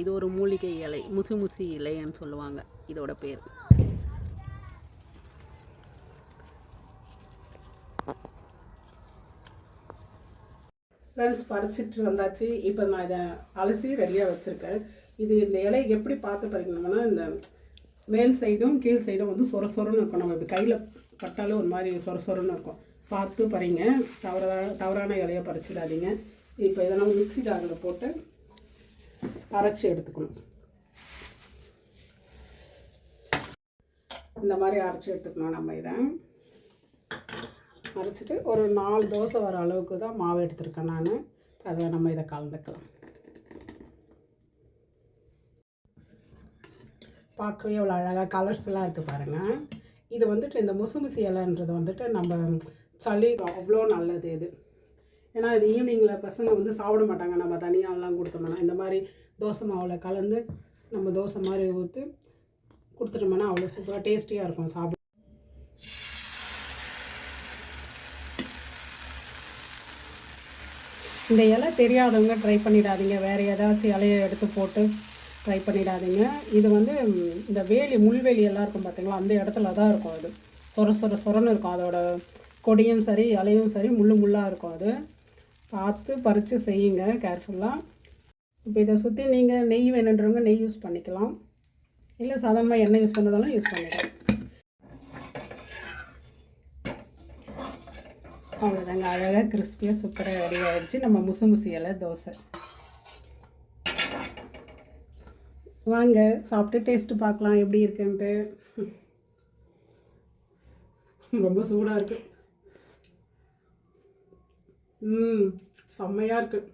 இது ஒரு மூலிகை இலை, முசி முசி இலைன்னு சொல்லுவாங்க இதோட பேர். ஃப்ரெண்ட்ஸ், பறிச்சிட்டு வந்தாச்சு. இப்போ நான் இதை அலசி ரெடியாக வச்சுருக்கேன். இது இந்த இலை எப்படி பார்த்து பறிக்கணும்னா, இந்த மேல் சைடும் கீழ் சைடும் வந்து சொர சொரன்னு இருக்கும். நம்ம இப்போ கையில் பட்டாலும் ஒரு மாதிரி சொர சொரன்னு இருக்கும். பார்த்து பறிங்க, தவறான இலையை பறிச்சிடாதீங்க. இப்போ இதை நம்ம மிக்ஸி ஜாரில் போட்டு அரைச்சி எடுத்துக்கணும். இந்த மாதிரி அரைச்சி எடுத்துக்கணும். நம்ம இதை அரைச்சிட்டு ஒரு 4 தோசை வர அளவுக்கு தான் மாவு எடுத்துருக்கேன் நான். அதில் நம்ம இதை கலந்துக்கலாம். பார்க்கவே எவ்வளோ அழகாக கலர்ஃபுல்லாக இருக்குது பாருங்கள். இது வந்துட்டு இந்த முசுமுசி இலைன்றது வந்துட்டு நம்ம சளி அவ்வளோ நல்லது இது. ஏன்னா இது ஈவினிங்கில் பசங்க வந்து சாப்பிட மாட்டாங்க. நம்ம தனியாகலாம் கொடுத்தோம்னா இந்த மாதிரி தோசை மாவில் கலந்து நம்ம தோசை மாதிரி ஊற்றி கொடுத்துட்டோம்னா அவ்வளோ சூப்பராக டேஸ்டியாக இருக்கும் சாப்பிட. இந்த இலை தெரியாதவங்க ட்ரை பண்ணிடாதீங்க. வேறு ஏதாச்சும் இலையை எடுத்து போட்டு ட்ரை பண்ணிடாதீங்க. இது வந்து இந்த முள்வேலி எல்லாம் இருக்கும் பார்த்தீங்களா, அந்த இடத்துல தான் இருக்கும். அது சொரன்னு இருக்கும். அதோட கொடியும் சரி இலையும் சரி முள்ளாக இருக்கும். அது பார்த்து பறித்து செய்யுங்க கேர்ஃபுல்லாக. இப்போ இதை சுற்றி நீங்கள் நெய் வேணுன்றவங்க நெய் யூஸ் பண்ணிக்கலாம், இல்லை சாதாரணமாக எண்ணெய் யூஸ் பண்ணதாலும் யூஸ் பண்ணிக்கலாம். அவ்வளோதாங்க, அழகாக கிறிஸ்பியாக சூப்பராக ரெடி ஆகிடுச்சு நம்ம முசுமுசி இலை தோசை. வாங்க சாப்பிட்டு டேஸ்ட்டு பார்க்கலாம் எப்படி இருக்குன்ட்டு. ரொம்ப சூடாக இருக்குது. செம்மையாக இருக்குது.